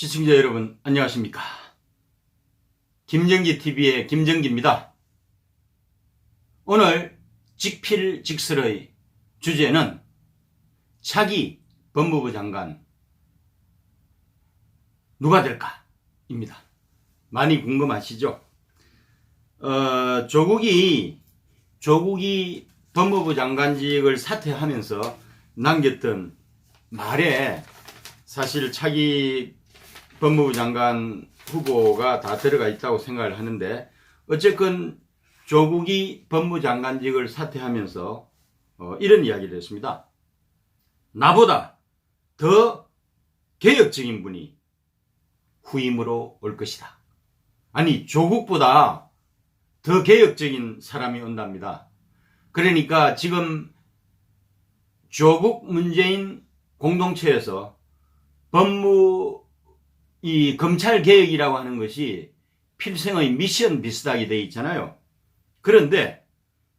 시청자 여러분 안녕하십니까. 김정기TV의 김정기입니다. 오늘 직필직설의 주제는 차기 법무부 장관 누가 될까 입니다. 많이 궁금하시죠? 조국이 법무부 장관직을 사퇴하면서 남겼던 말에 사실 차기 법무부 장관 후보가 다 들어가 있다고 생각을 하는데, 어쨌건 조국이 법무부 장관직을 사퇴하면서 이런 이야기를 했습니다. 나보다 더 개혁적인 분이 후임으로 올 것이다. 아니, 조국보다 더 개혁적인 사람이 온답니다. 그러니까 지금 조국 문재인 공동체에서 이 검찰개혁이라고 하는 것이 필생의 미션 비슷하게 돼 있잖아요. 그런데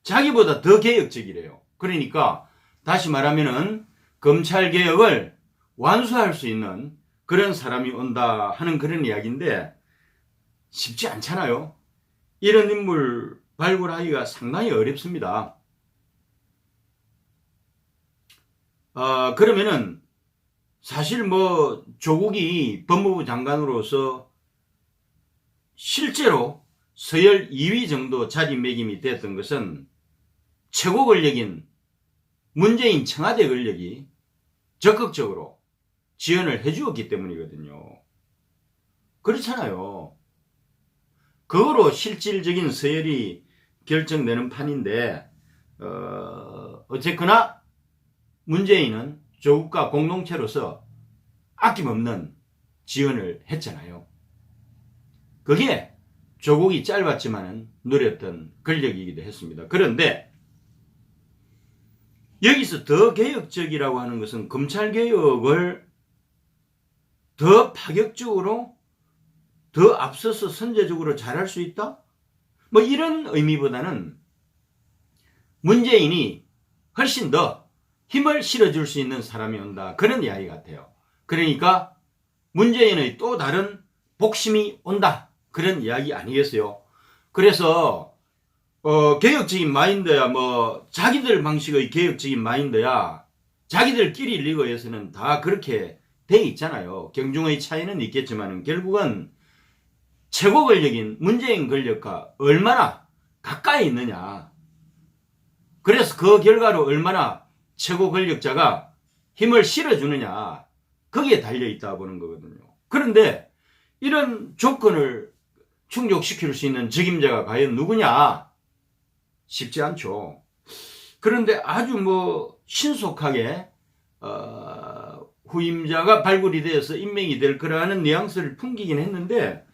자기보다 더 개혁적이래요. 그러니까 다시 말하면은 검찰개혁을 완수할 수 있는 그런 사람이 온다 하는 그런 이야기인데, 쉽지 않잖아요. 이런 인물 발굴하기가 상당히 어렵습니다. 그러면은 사실 조국이 법무부 장관으로서 실제로 서열 2위 정도 자리매김이 됐던 것은 최고 권력인 문재인 청와대 권력이 적극적으로 지원을 해주었기 때문이거든요. 그렇잖아요. 그거로 실질적인 서열이 결정되는 판인데, 어쨌거나 문재인은 조국과 공동체로서 아낌없는 지원을 했잖아요. 그게 조국이 짧았지만 누렸던 권력이기도 했습니다. 그런데 여기서 더 개혁적이라고 하는 것은 검찰개혁을 더 파격적으로, 더 앞서서 선제적으로 잘할 수 있다? 이런 의미보다는 문재인이 훨씬 더 힘을 실어줄 수 있는 사람이 온다, 그런 이야기 같아요. 그러니까 문재인의 또 다른 복심이 온다, 그런 이야기 아니겠어요? 그래서 개혁적인 마인드야, 자기들 방식의 개혁적인 마인드야 자기들끼리 리그에서는 다 그렇게 돼 있잖아요. 경중의 차이는 있겠지만 결국은 최고 권력인 문재인 권력과 얼마나 가까이 있느냐, 그래서 그 결과로 얼마나 최고 권력자가 힘을 실어주느냐, 거기에 달려있다 보는 거거든요. 그런데 이런 조건을 충족시킬 수 있는 적임자가 과연 누구냐? 쉽지 않죠. 그런데 아주 신속하게 후임자가 발굴이 되어서 임명이 될 거라는 뉘앙스를 풍기긴 했는데,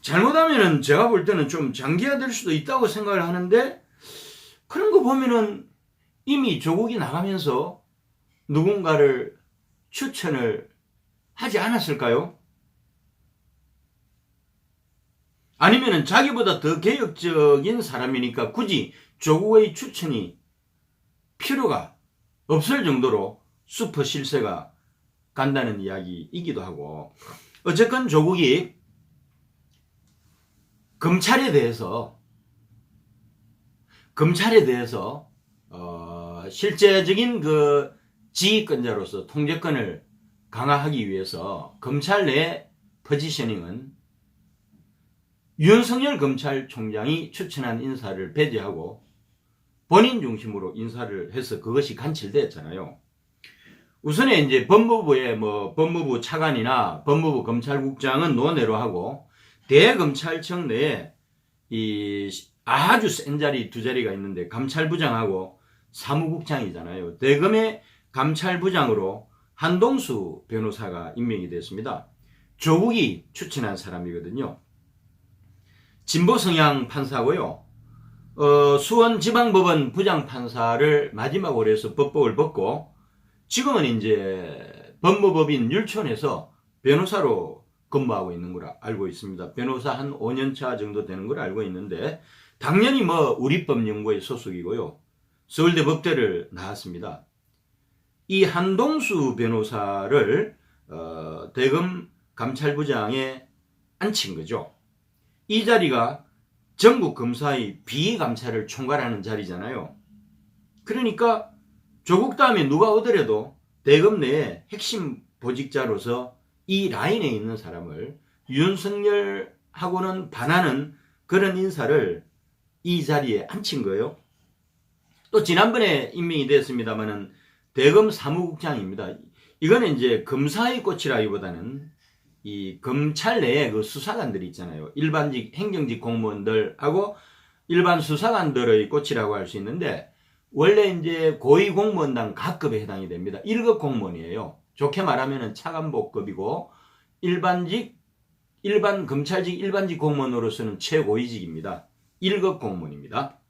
잘못하면은 제가 볼 때는 좀 장기화될 수도 있다고 생각을 하는데, 그런 거 보면은 이미 조국이 나가면서 누군가를 추천을 하지 않았을까요? 아니면은 자기보다 더 개혁적인 사람이니까 굳이 조국의 추천이 필요가 없을 정도로 슈퍼 실세가 간다는 이야기이기도 하고, 어쨌건 조국이 검찰에 대해서 실제적인 지휘권자로서 통제권을 강화하기 위해서 검찰 내 포지셔닝은 윤석열 검찰총장이 추천한 인사를 배제하고 본인 중심으로 인사를 해서 그것이 관철됐잖아요. 우선에 이제 법무부의 법무부 차관이나 법무부 검찰국장은 논외로 하고, 대검찰청 내에 아주 센 자리 두 자리가 있는데 감찰부장하고 사무국장이잖아요. 대검의 감찰부장으로 한동수 변호사가 임명이 됐습니다. 조국이 추천한 사람이거든요. 진보 성향 판사고요. 수원지방법원 부장판사를 마지막으로 해서 법복을 벗고 지금은 이제 법무법인 율촌에서 변호사로 근무하고 있는 걸 알고 있습니다. 변호사 한 5년차 정도 되는 걸 알고 있는데, 당연히 우리법연구회 소속이고요. 서울대 법대를 나왔습니다. 이 한동수 변호사를 대검 감찰부장에 앉힌 거죠. 이 자리가 전국 검사의 비감찰을 총괄하는 자리잖아요. 그러니까 조국 다음에 누가 오더라도 대검 내에 핵심 보직자로서 이 라인에 있는 사람을 윤석열하고는 반하는 그런 인사를 이 자리에 앉힌 거예요. 또 지난번에 임명이 됐습니다만은 대검 사무국장입니다. 이거는 이제 검사의 꽃이라기보다는 이 검찰 내에 그 수사관들이 있잖아요. 일반직 행정직 공무원들하고 일반 수사관들의 꽃이라고 할 수 있는데 원래 이제 고위공무원단 각급에 해당이 됩니다. 1급 공무원이에요. 좋게 말하면 차관복급이고 일반 검찰직 일반직 공무원으로서는 최고위직입니다. 1급 공무원입니다.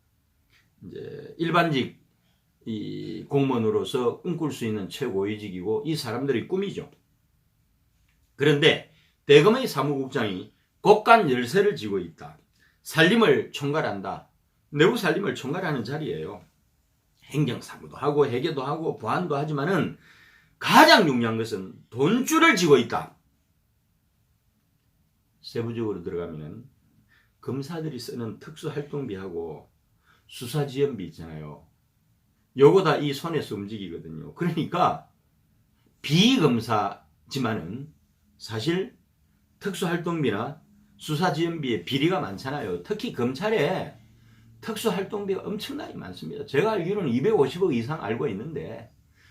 이제 일반직 이 공무원으로서 꿈꿀 수 있는 최고위직이고 이 사람들의 꿈이죠. 그런데 대검의 사무국장이 곳간 열쇠를 쥐고 있다. 살림을 총괄한다. 내부 살림을 총괄하는 자리예요. 행정사무도 하고 회계도 하고 보안도 하지만은 가장 중요한 것은 돈줄을 쥐고 있다. 세부적으로 들어가면은 검사들이 쓰는 특수활동비하고 수사지원비 있잖아요. 요거 다 이 손에서 움직이거든요. 그러니까 비검사지만은 사실 특수활동비나 수사지원비에 비리가 많잖아요. 특히 검찰에 특수활동비가 엄청나게 많습니다. 제가 알기로는 250억 이상 알고 있는데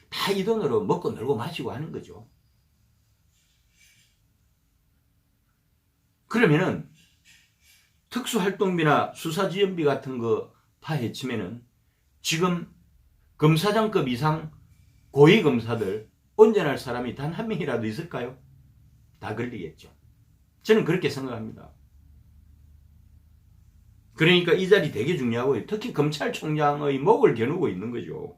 다 이 돈으로 먹고 놀고 마시고 하는 거죠. 그러면은 특수활동비나 수사지원비 같은 거 파헤치면은 지금 검사장급 이상 고위검사들 온전할 사람이 단 한 명이라도 있을까요? 다 걸리겠죠. 저는 그렇게 생각합니다. 그러니까 이 자리 되게 중요하고요. 특히 검찰총장의 목을 겨누고 있는 거죠.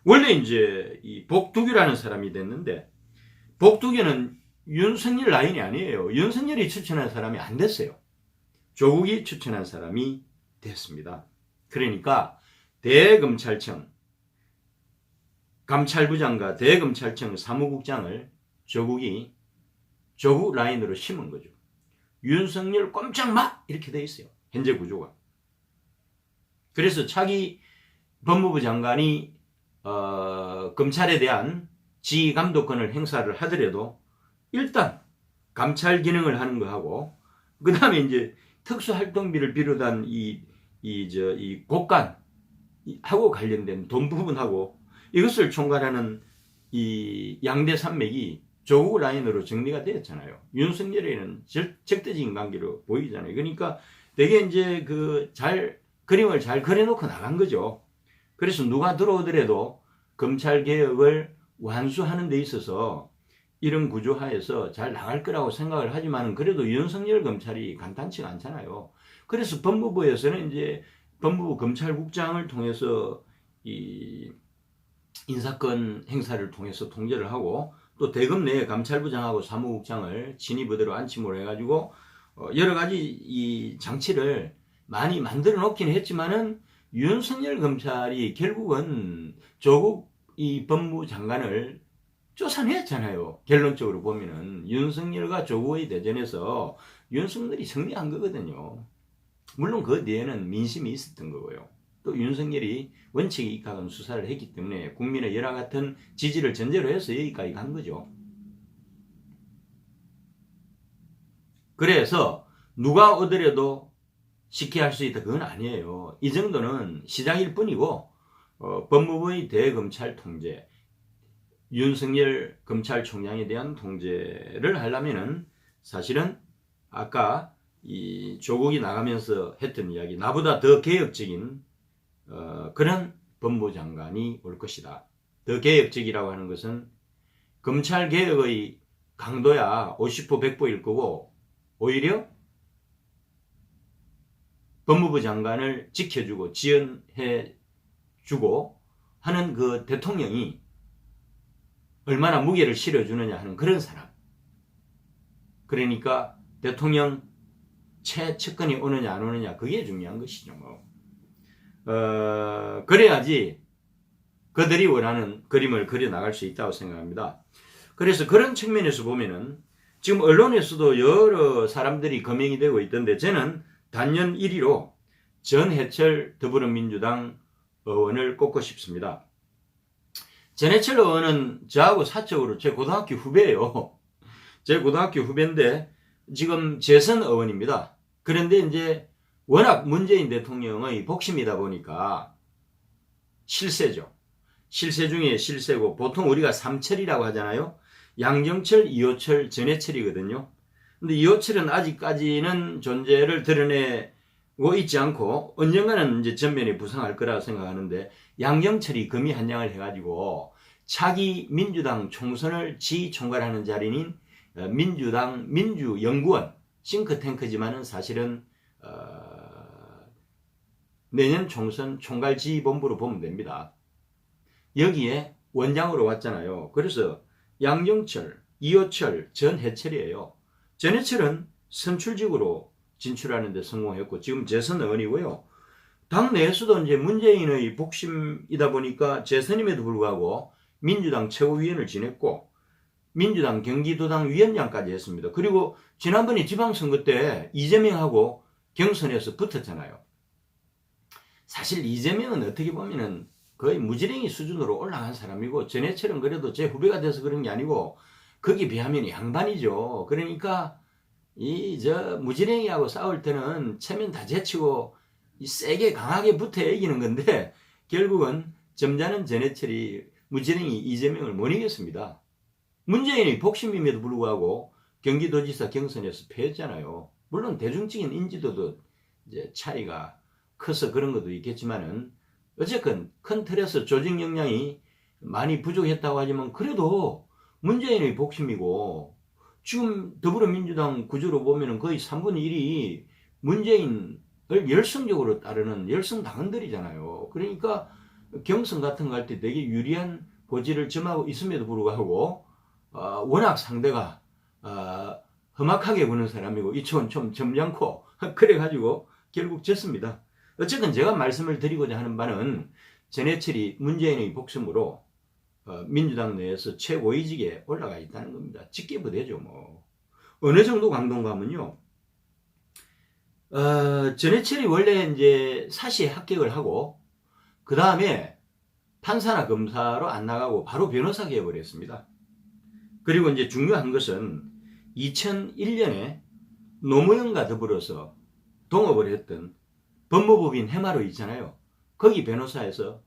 원래 이제 이 복두규라는 사람이 됐는데 복두규는 윤석열 라인이 아니에요. 윤석열이 추천한 사람이 안 됐어요. 조국이 추천한 사람이 됐습니다. 그러니까 대검찰청 감찰부장과 대검찰청 사무국장을 조국 라인으로 심은 거죠. 윤석열 꼼짝 마! 이렇게 돼 있어요. 현재 구조가. 그래서 차기 법무부 장관이 검찰에 대한 지휘감독권을 행사를 하더라도 일단 감찰 기능을 하는 거 하고 그 다음에 이제 특수활동비를 비롯한 이 곳간 하고 관련된 돈 부분하고 이것을 총괄하는 이 양대 산맥이 조국 라인으로 정리가 되었잖아요. 윤석열에는 적대적인 관계로 보이잖아요. 그러니까 되게 이제 그림을 잘 그려놓고 나간 거죠. 그래서 누가 들어오더라도 검찰 개혁을 완수하는 데 있어서 이런 구조하에서 잘 나갈 거라고 생각을 하지만 그래도 윤석열 검찰이 간단치가 않잖아요. 그래서 법무부에서는 이제 법무부 검찰국장을 통해서 이 인사권 행사를 통해서 통제를 하고 또 대검 내에 감찰부장하고 사무국장을 진위부대로 안침으로 해가지고 여러 가지 이 장치를 많이 만들어 놓긴 했지만은 윤석열 검찰이 결국은 조국 이 법무부 장관을 쫓아냈잖아요. 결론적으로 보면은 윤석열과 조국의 대전에서 윤석열이 승리한 거거든요. 물론 그 뒤에는 민심이 있었던 거고요. 또 윤석열이 원칙에 입각한 수사를 했기 때문에 국민의 열화 같은 지지를 전제로 해서 여기까지 간 거죠. 그래서 누가 오더라도 쉽게 할 수 있다 그건 아니에요. 이 정도는 시작일 뿐이고 법무부의 대검찰 통제, 윤석열 검찰총장에 대한 통제를 하려면은 사실은 아까 이 조국이 나가면서 했던 이야기 나보다 더 개혁적인 그런 법무부 장관이 올 것이다. 더 개혁적이라고 하는 것은 검찰 개혁의 강도야 50% 100%일 거고 오히려 법무부 장관을 지켜주고 지원해주고 하는 그 대통령이 얼마나 무게를 실어주느냐 하는 그런 사람. 그러니까 대통령 최측근이 오느냐 안 오느냐 그게 중요한 것이죠. 그래야지 그들이 원하는 그림을 그려나갈 수 있다고 생각합니다. 그래서 그런 측면에서 보면은 지금 언론에서도 여러 사람들이 거명이 되고 있던데 저는 단연 1위로 전해철 더불어민주당 의원을 꼽고 싶습니다. 전해철 의원은 저하고 사적으로 제 고등학교 후배예요. 제 고등학교 후배인데 지금 재선 의원입니다. 그런데 이제 워낙 문재인 대통령의 복심이다 보니까 실세죠. 실세 중에 실세고 보통 우리가 삼철이라고 하잖아요. 양정철, 이호철, 전해철이거든요. 근데 이호철은 아직까지는 존재를 드러내고 있지 않고 언젠가는 이제 전면에 부상할 거라고 생각하는데 양정철이 금이 한 장을 해가지고 차기 민주당 총선을 지총괄하는 자리인 민주당 민주연구원 싱크탱크지만은 사실은 내년 총선 총괄지휘본부로 보면 됩니다. 여기에 원장으로 왔잖아요. 그래서 양정철, 이호철, 전해철이에요. 전해철은 선출직으로 진출하는 데 성공했고 지금 재선 의원이고요. 당내에서도 이제 문재인의 복심이다 보니까 재선임에도 불구하고 민주당 최고위원을 지냈고 민주당 경기도당 위원장까지 했습니다. 그리고 지난번에 지방선거 때 이재명하고 경선에서 붙었잖아요. 사실 이재명은 어떻게 보면은 거의 무지랭이 수준으로 올라간 사람이고 전해철은 그래도 제 후배가 돼서 그런 게 아니고 거기에 비하면 양반이죠. 그러니까 무지랭이하고 싸울 때는 체면 다 제치고 세게 강하게 붙어야 이기는 건데 결국은 점잖은 전해철이 무지랭이 이재명을 못 이겼습니다. 문재인이 복심임에도 불구하고 경기도지사 경선에서 패했잖아요. 물론 대중적인 인지도도 이제 차이가 커서 그런 것도 있겠지만은 어쨌건 큰 틀에서 조직 역량이 많이 부족했다고 하지만 그래도 문재인의 복심이고 지금 더불어민주당 구조로 보면은 거의 3분의 1이 문재인을 열성적으로 따르는 열성당원들이잖아요. 그러니까 경선 같은 거 할 때 되게 유리한 고지를 점하고 있음에도 불구하고 워낙 상대가 험악하게 보는 사람이고 이쪽은 좀 점잖고 그래가지고 결국 졌습니다. 어쨌든 제가 말씀을 드리고자 하는 바는 전해철이 문재인의 복심으로 민주당 내에서 최고위직에 올라가 있다는 겁니다. 직계부대죠 뭐. 어느 정도 강동감은요. 전해철이 원래 이제 사시에 합격을 하고 그 다음에 판사나 검사로 안 나가고 바로 변호사 개업을 했습니다. 그리고 이제 중요한 것은 2001년에 노무현과 더불어서 동업을 했던 법무법인 해마로 있잖아요. 거기 변호사에서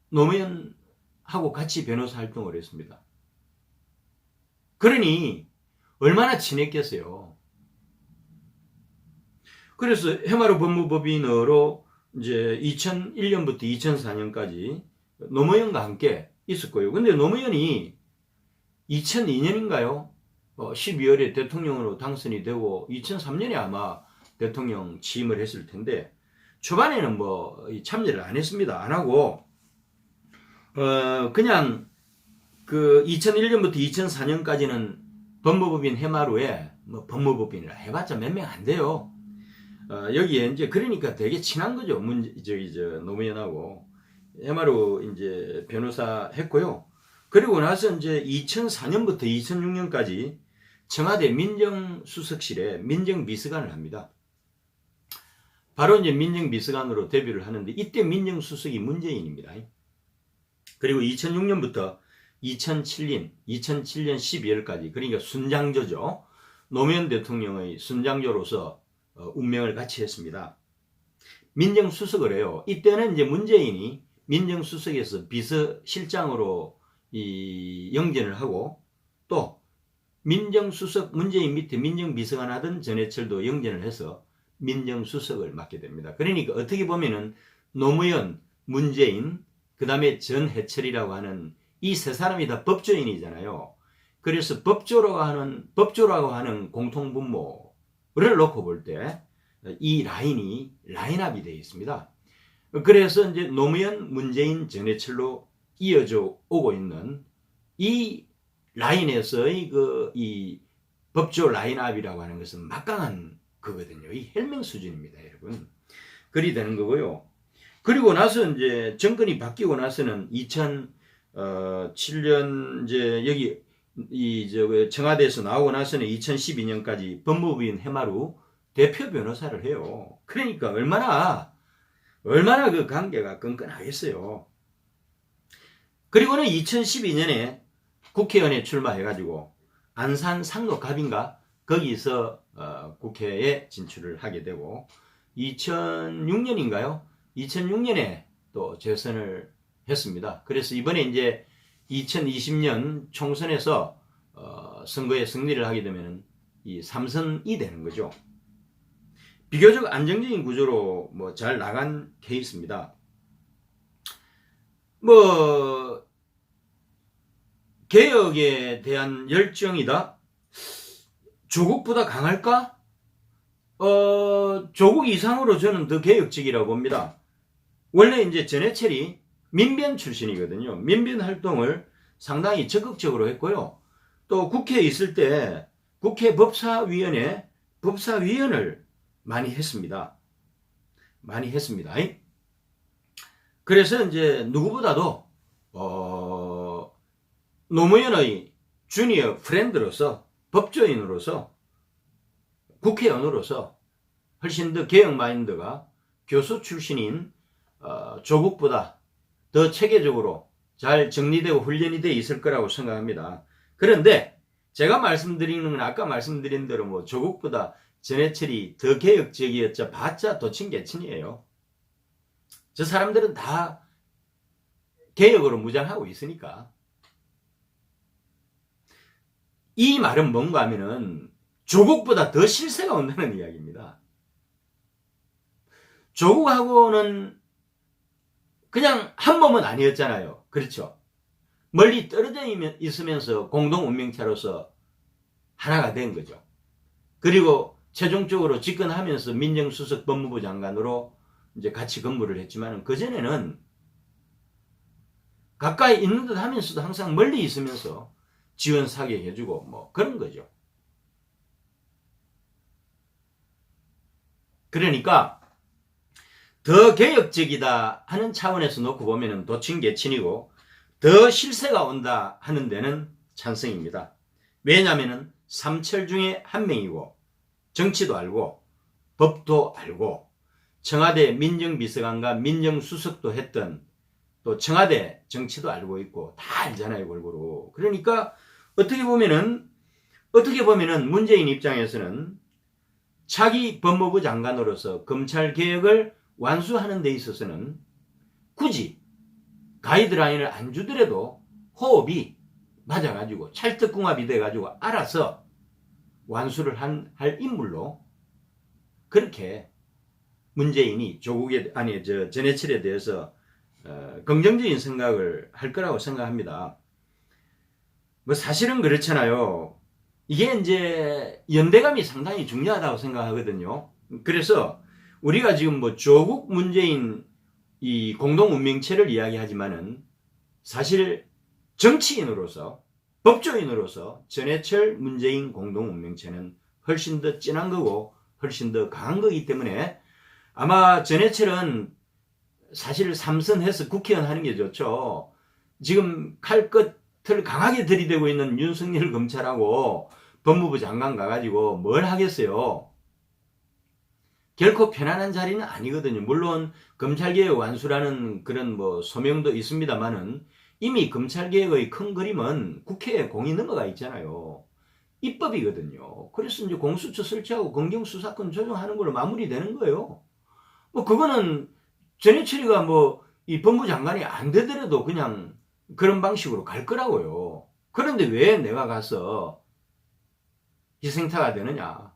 노무현하고 같이 변호사 활동을 했습니다. 그러니 얼마나 친했겠어요. 그래서 해마로 법무법인으로 이제 2001년부터 2004년까지 노무현과 함께 있었고요. 근데 노무현이 2002년인가요? 12월에 대통령으로 당선이 되고 2003년에 아마 대통령 취임을 했을 텐데 초반에는 뭐 참여를 안 했습니다. 안 하고 그냥 그 2001년부터 2004년까지는 법무법인 해마루에 뭐 법무법인이라 해봤자 몇 명 안 돼요. 여기에 이제 그러니까 되게 친한 거죠. 노무현하고 해마루 이제 변호사 했고요. 그리고 나서 이제 2004년부터 2006년까지 청와대 민정수석실에 민정비서관을 합니다. 바로 이제 민정비서관으로 데뷔를 하는데 이때 민정수석이 문재인입니다. 그리고 2006년부터 2007년 12월까지 그러니까 순장조죠. 노무현 대통령의 순장조로서 운명을 같이 했습니다. 민정수석을 해요. 이때는 이제 문재인이 민정수석에서 비서실장으로 영전을 하고 또 민정수석 문재인 밑에 민정비서관 하던 전해철도 영전을 해서 민정수석을 맡게 됩니다. 그러니까 어떻게 보면은 노무현, 문재인, 그 다음에 전해철이라고 하는 이 세 사람이 다 법조인이잖아요. 그래서 법조라고 하는 공통분모를 놓고 볼 때 이 라인업이 되어 있습니다. 그래서 이제 노무현, 문재인, 전해철로 이어져 오고 있는 이 라인에서의 이 법조 라인업이라고 하는 것은 막강한 거거든요. 이 헬명 수준입니다, 여러분. 그리 되는 거고요. 그리고 나서 이제 정권이 바뀌고 나서는 2007년 이제 여기 청와대에서 나오고 나서는 2012년까지 법무부인 해마루 대표 변호사를 해요. 그러니까 얼마나 그 관계가 끈끈하겠어요. 그리고는 2012년에 국회의원에 출마해가지고 안산 상록갑인가 거기서 국회에 진출을 하게 되고 2006년인가요? 2006년에 또 재선을 했습니다. 그래서 이번에 이제 2020년 총선에서 선거에 승리를 하게 되면 이 3선이 되는 거죠. 비교적 안정적인 구조로 잘 나간 케이스입니다. 개혁에 대한 열정이다? 조국보다 강할까? 조국 이상으로 저는 더 개혁적이라고 봅니다. 원래 이제 전해철이 민변 출신이거든요. 민변 활동을 상당히 적극적으로 했고요. 또 국회에 있을 때 국회 법사위원회 법사위원을 많이 했습니다. 그래서 이제 누구보다도 노무현의 주니어 프렌드로서 법조인으로서 국회의원으로서 훨씬 더 개혁 마인드가 교수 출신인 조국보다 더 체계적으로 잘 정리되고 훈련이 되어 있을 거라고 생각합니다. 그런데 제가 말씀드리는 건 아까 말씀드린 대로 조국보다 전해철이 더 개혁적이었자 봤자 도친개친이에요. 저 사람들은 다 개혁으로 무장하고 있으니까. 이 말은 뭔가 하면은 조국보다 더 실세가 온다는 이야기입니다. 조국하고는 그냥 한 몸은 아니었잖아요. 그렇죠? 멀리 떨어져 있으면서 공동 운명체로서 하나가 된 거죠. 그리고 최종적으로 집권하면서 민정수석 법무부 장관으로 이제 같이 근무를 했지만 그전에는 가까이 있는 듯 하면서도 항상 멀리 있으면서 지원 사격해주고 그런 거죠. 그러니까 더 개혁적이다 하는 차원에서 놓고 보면은 도친개친이고 더 실세가 온다 하는 데는 찬성입니다. 왜냐하면은 삼철 중에 한 명이고 정치도 알고 법도 알고 청와대 민정비서관과 민정수석도 했던 또 청와대 정치도 알고 있고 다 알잖아요, 골고루. 그러니까 어떻게 보면은 문재인 입장에서는 차기 법무부 장관으로서 검찰 개혁을 완수하는 데 있어서는 굳이 가이드라인을 안 주더라도 호흡이 맞아가지고 찰떡궁합이 돼가지고 알아서 완수를 할 인물로 그렇게 문재인이 전해철에 대해서 긍정적인 생각을 할 거라고 생각합니다. 사실은 그렇잖아요. 이게 이제 연대감이 상당히 중요하다고 생각하거든요. 그래서 우리가 지금 조국 문재인 이 공동 운명체를 이야기하지만은 사실 정치인으로서 법조인으로서 전해철 문재인 공동 운명체는 훨씬 더 진한 거고 훨씬 더 강한 거기 때문에 아마 전해철은 사실 삼선해서 국회의원 하는 게 좋죠. 지금 칼끝을 강하게 들이대고 있는 윤석열 검찰하고 법무부 장관 가가지고 뭘 하겠어요. 결코 편안한 자리는 아니거든요. 물론 검찰개혁 완수라는 그런 소명도 있습니다만은 이미 검찰개혁의 큰 그림은 국회에 공이 넘어가 있잖아요. 입법이거든요. 그래서 이제 공수처 설치하고 검경수사권 조정하는 걸로 마무리되는 거예요. 그거는 전해철이가 이 법무장관이 안 되더라도 그냥 그런 방식으로 갈 거라고요. 그런데 왜 내가 가서 희생타가 되느냐.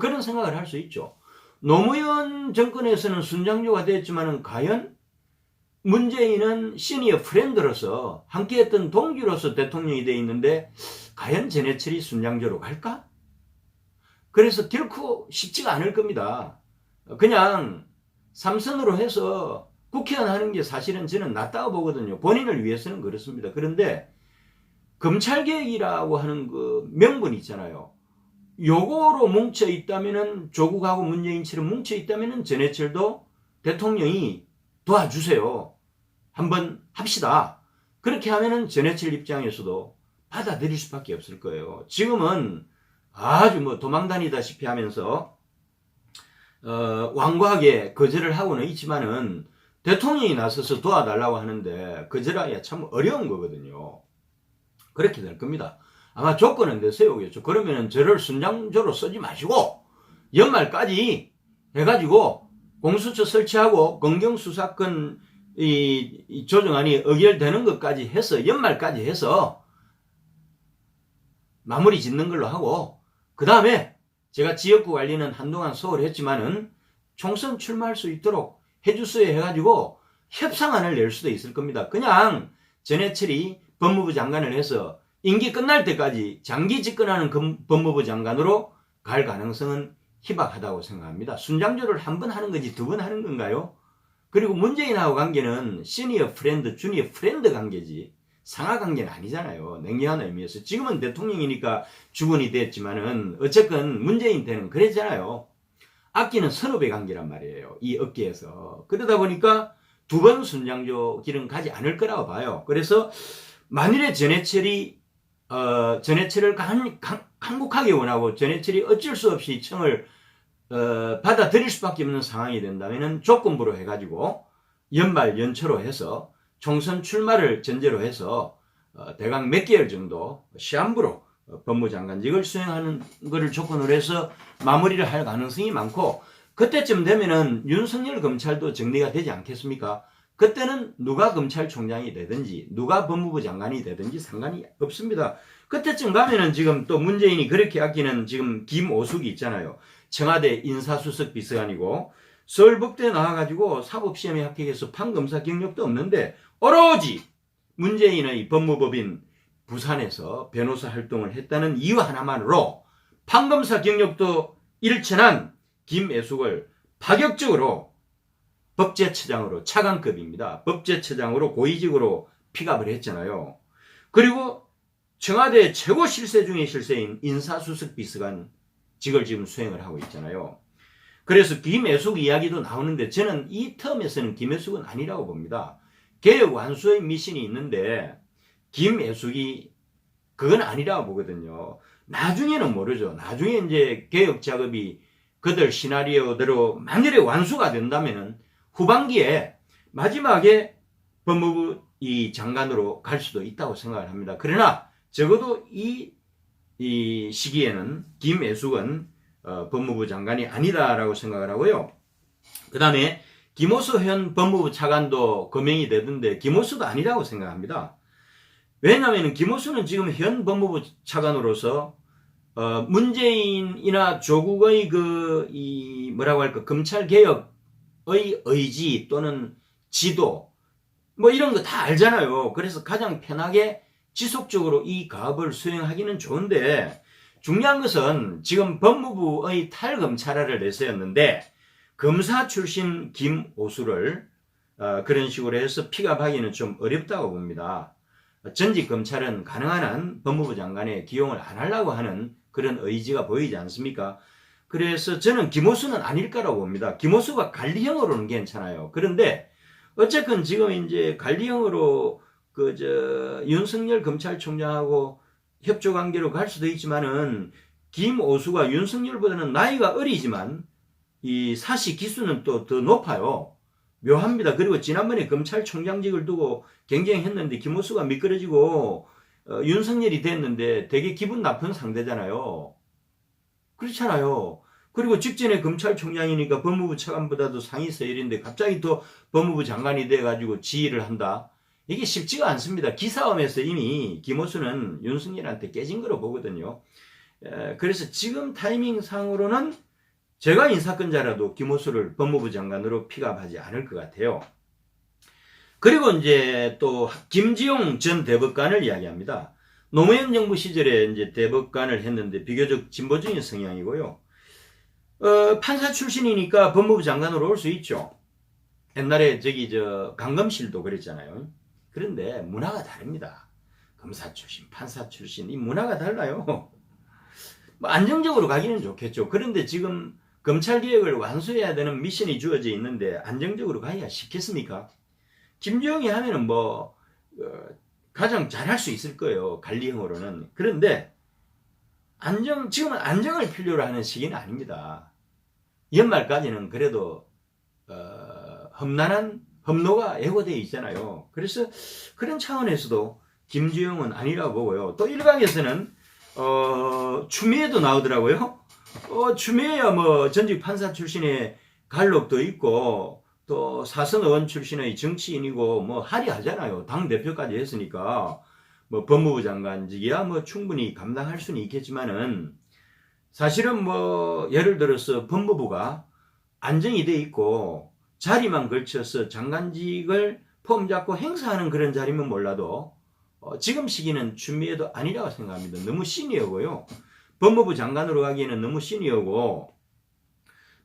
그런 생각을 할 수 있죠. 노무현 정권에서는 순장조가 됐지만 과연 문재인은 시니어 프렌드로서 함께했던 동기로서 대통령이 되어 있는데 과연 전해철이 순장조로 갈까? 그래서 결코 쉽지가 않을 겁니다. 그냥 삼선으로 해서 국회의원 하는 게 사실은 저는 낫다고 보거든요. 본인을 위해서는 그렇습니다. 그런데 검찰개혁이라고 하는 그 명분이 있잖아요. 요거로 뭉쳐 있다면은 조국하고 문재인처럼 뭉쳐 있다면은 전해철도 대통령이 도와주세요. 한번 합시다. 그렇게 하면은 전해철 입장에서도 받아들일 수밖에 없을 거예요. 지금은 아주 뭐 도망다니다시피 하면서 완고하게 거절을 하고는 있지만은 대통령이 나서서 도와달라고 하는데 거절하기가 참 어려운 거거든요. 그렇게 될 겁니다. 아마 조건은 내세우겠죠. 그러면은 저를 순장조로 쓰지 마시고 연말까지 해가지고 공수처 설치하고 검경수사권 이 조정안이 의결되는 것까지 해서 연말까지 해서 마무리 짓는 걸로 하고 그 다음에 제가 지역구 관리는 한동안 소홀했지만은 총선 출마할 수 있도록 해주세요 해가지고 협상안을 낼 수도 있을 겁니다. 그냥 전해철이 법무부 장관을 해서 임기 끝날 때까지 장기 집권하는 법무부 장관으로 갈 가능성은 희박하다고 생각합니다. 순장조를 한 번 하는 거지 두 번 하는 건가요? 그리고 문재인하고 관계는 시니어 프렌드, 주니어 프렌드 관계지 상하 관계는 아니잖아요. 냉정한 의미에서. 지금은 대통령이니까 주군이 됐지만은 어쨌건 문재인 때는 그랬잖아요. 아끼는 선후배 관계란 말이에요. 이 업계에서. 그러다 보니까 두 번 순장조 길은 가지 않을 거라고 봐요. 그래서 만일에 전해철을 강국하게 원하고 전해철이 어쩔 수 없이 청을 받아들일 수밖에 없는 상황이 된다면 조건부로 해가지고 연말 연초로 해서 총선 출마를 전제로 해서 대강 몇 개월 정도 시한부로 법무장관직을 수행하는 것을 조건으로 해서 마무리를 할 가능성이 많고 그때쯤 되면은 윤석열 검찰도 정리가 되지 않겠습니까? 그때는 누가 검찰총장이 되든지 누가 법무부 장관이 되든지 상관이 없습니다. 그때쯤 가면은 지금 또 문재인이 그렇게 아끼는 지금 김오숙이 있잖아요. 청와대 인사수석 비서관이고 서울법대 나와가지고 사법시험에 합격해서 판검사 경력도 없는데 오로지 문재인의 법무법인 부산에서 변호사 활동을 했다는 이유 하나만으로 판검사 경력도 일천한 김애숙을 파격적으로 법제처장으로 차관급입니다. 법제처장으로 고위직으로 픽업을 했잖아요. 그리고 청와대 최고 실세 중의 실세인 인사수석 비서관 직을 지금 수행을 하고 있잖아요. 그래서 김애숙 이야기도 나오는데 저는 이 텀에서는 김애숙은 아니라고 봅니다. 개혁 완수의 미션이 있는데 김애숙이 그건 아니라고 보거든요. 나중에는 모르죠. 나중에 이제 개혁 작업이 그들 시나리오대로 만일에 완수가 된다면은 후반기에 마지막에 법무부 이 장관으로 갈 수도 있다고 생각을 합니다. 그러나 적어도 이 시기에는 김애숙은 법무부 장관이 아니다라고 생각을 하고요. 그 다음에 김호수 현 법무부 차관도 거명이 되던데 김호수도 아니라고 생각합니다. 왜냐하면 김호수는 지금 현 법무부 차관으로서 문재인이나 조국의 뭐라고 할까 검찰 개혁의 의지 또는 지도 뭐 이런 거 다 알잖아요. 그래서 가장 편하게 지속적으로 이 가업을 수행하기는 좋은데 중요한 것은 지금 법무부의 탈검찰화를 내세웠는데 검사 출신 김오수를 그런 식으로 해서 픽업하기는 좀 어렵다고 봅니다. 전직 검찰은 가능한 한 법무부 장관에 기용을 안 하려고 하는 그런 의지가 보이지 않습니까? 그래서 저는 김오수는 아닐 거라고 봅니다. 김오수가 관리형으로는 괜찮아요. 그런데 어쨌건 지금 이제 관리형으로 윤석열 검찰총장하고 협조 관계로 갈 수도 있지만은 김오수가 윤석열보다는 나이가 어리지만 이 사시 기수는 또 더 높아요. 묘합니다. 그리고 지난번에 검찰총장직을 두고 경쟁했는데 김오수가 미끄러지고 윤석열이 됐는데 되게 기분 나쁜 상대잖아요. 그렇잖아요. 그리고 직전에 검찰총장이니까 법무부 차관보다도 상위 서열인데 갑자기 또 법무부 장관이 돼가지고 지휘를 한다. 이게 쉽지가 않습니다. 기싸움에서 이미 김오수는 윤석열한테 깨진 거로 보거든요. 그래서 지금 타이밍상으로는 제가 인사권자라도 김오수를 법무부 장관으로 픽업하지 않을 것 같아요. 그리고 이제 또 김지용 전 대법관을 이야기합니다. 노무현 정부 시절에 이제 대법관을 했는데 비교적 진보적인 성향이고요. 판사 출신이니까 법무부 장관으로 올 수 있죠. 옛날에 강검실도 그랬잖아요. 그런데 문화가 다릅니다. 검사 출신, 판사 출신, 이 문화가 달라요. 뭐 안정적으로 가기는 좋겠죠. 그런데 지금 검찰개혁을 완수해야 되는 미션이 주어져 있는데 안정적으로 가기가 쉽겠습니까? 김지용이 하면은 가장 잘할 수 있을 거예요. 관리형으로는. 그런데 지금은 안정을 필요로 하는 시기는 아닙니다. 연말까지는 그래도 험난한 험로가 예고되어 있잖아요. 그래서 그런 차원에서도 김주영은 아니라고 보고요. 또 일각에서는 추미애도 나오더라고요. 추미애야 뭐 전직 판사 출신의 갈록도 있고 또 사선 의원 출신의 정치인이고 뭐 하리하잖아요. 당 대표까지 했으니까 뭐 법무부 장관직이야 뭐 충분히 감당할 수는 있겠지만은 사실은 뭐 예를 들어서 법무부가 안정이 돼 있고 자리만 걸쳐서 장관직을 폼 잡고 행사하는 그런 자리면 몰라도 지금 시기는 추미애도 아니라고 생각합니다. 너무 시니어고요. 법무부 장관으로 가기에는 너무 시니어고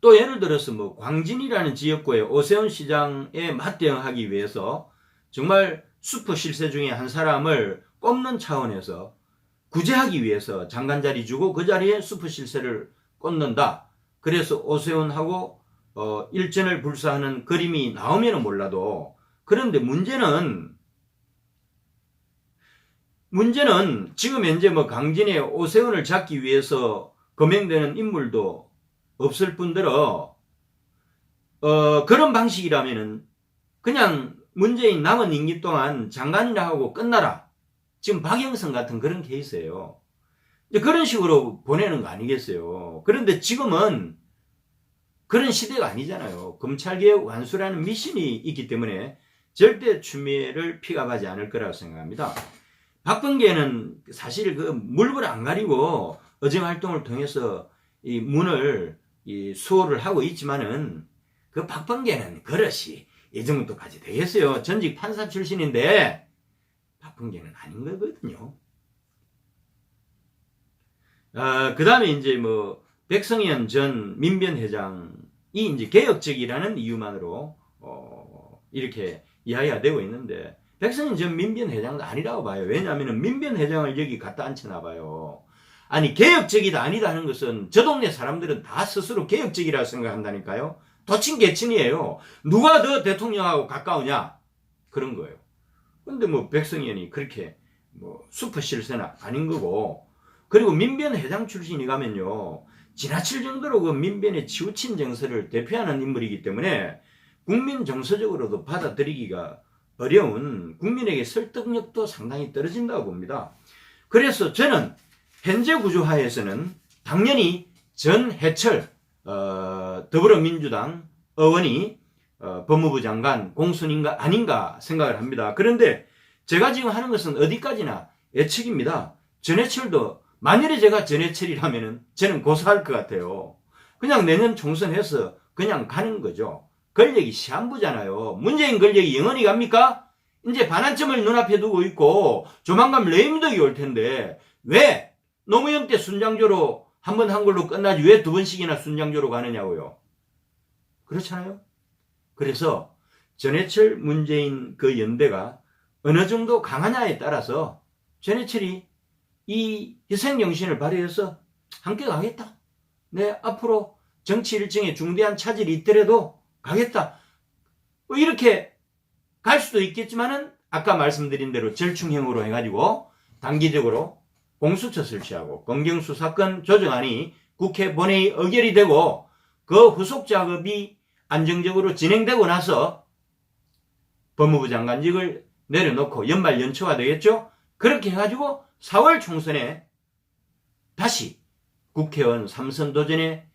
또 예를 들어서 뭐 광진이라는 지역구의 오세훈 시장에 맞대응하기 위해서 정말 슈퍼 실세 중에 한 사람을 꼽는 차원에서 구제하기 위해서 장관 자리 주고 그 자리에 슈퍼 실세를 꽂는다. 그래서 오세훈하고 일전을 불사하는 그림이 나오면 몰라도 그런데 문제는 지금 현재 뭐 강진의 오세훈을 잡기 위해서 거명되는 인물도 없을 뿐더러 그런 방식이라면은 그냥 문재인 남은 임기 동안 장관이라 하고 끝나라. 지금 박영선 같은 그런 케이스예요. 이제 그런 식으로 보내는 거 아니겠어요. 그런데 지금은 그런 시대가 아니잖아요. 검찰개혁 완수라는 미션이 있기 때문에 절대 추미애를 픽업하지 않을 거라고 생각합니다. 박범계는 사실 그 물불 안 가리고 어정활동을 통해서 이 문을 수호를 하고 있지만은 그 박범계는 그릇이 이 정도까지 되겠어요. 전직 판사 출신인데 박범계는 아닌 거거든요. 그 다음에 이제 뭐 백성현 전 민변회장이 이제 개혁적이라는 이유만으로 이렇게 이야기가 되고 있는데 백성현 전 민변회장도 아니라고 봐요. 왜냐하면 민변회장을 여기 갖다 앉혀놔 봐요. 아니 개혁적이다 아니다 하는 것은 저 동네 사람들은 다 스스로 개혁적이라고 생각한다니까요. 도친개친이에요. 누가 더 대통령하고 가까우냐 그런 거예요. 근데 뭐 백성현이 그렇게 뭐 슈퍼 실세나 아닌 거고 그리고 민변회장 출신이 가면요 지나칠 정도로 그 민변의 치우친 정서를 대표하는 인물이기 때문에 국민 정서적으로도 받아들이기가 어려운 국민에게 설득력도 상당히 떨어진다고 봅니다. 그래서 저는 현재 구조하에서는 당연히 전해철 더불어민주당 의원이 법무부 장관 공순인가 아닌가 생각을 합니다. 그런데 제가 지금 하는 것은 어디까지나 예측입니다. 전해철도 만일에 제가 전해철이라면 저는 고소할 것 같아요. 그냥 내년 총선해서 그냥 가는 거죠. 권력이 시한부잖아요. 문재인 권력이 영원히 갑니까? 이제 반환점을 눈앞에 두고 있고 조만간 레임덕이 올 텐데 왜 노무현 때 순장조로 한 번 한 걸로 끝나지 왜 두 번씩이나 순장조로 가느냐고요. 그렇잖아요. 그래서 전해철 문재인 그 연대가 어느 정도 강하냐에 따라서 전해철이 이 희생정신을 발휘해서 함께 가겠다. 내 앞으로 정치 일정에 중대한 차질이 있더라도 가겠다. 뭐 이렇게 갈 수도 있겠지만은 아까 말씀드린 대로 절충형으로 해가지고 단기적으로 공수처 설치하고 검경수사권 조정안이 국회 본회의 의결이 되고 그 후속 작업이 안정적으로 진행되고 나서 법무부 장관직을 내려놓고 연말 연초가 되겠죠. 그렇게 해가지고 4월 총선에 다시 국회의원 3선 도전에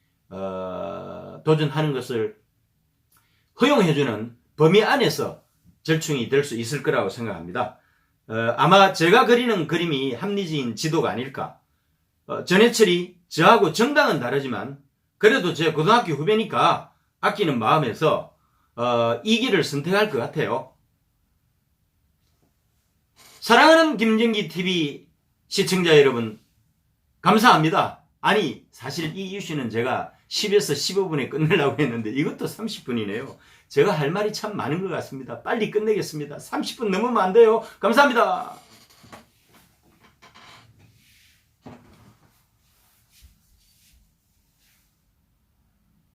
도전하는 것을 허용해주는 범위 안에서 절충이 될 수 있을 거라고 생각합니다. 아마 제가 그리는 그림이 합리적인 지도가 아닐까. 전해철이 저하고 정당은 다르지만 그래도 제 고등학교 후배니까 아끼는 마음에서 이 길을 선택할 것 같아요. 사랑하는 김정기TV 시청자 여러분 감사합니다. 아니 사실 이 이슈는 제가 10에서 15분에 끝내려고 했는데 이것도 30분이네요. 제가 할 말이 참 많은 것 같습니다. 빨리 끝내겠습니다. 30분 넘으면 안 돼요. 감사합니다.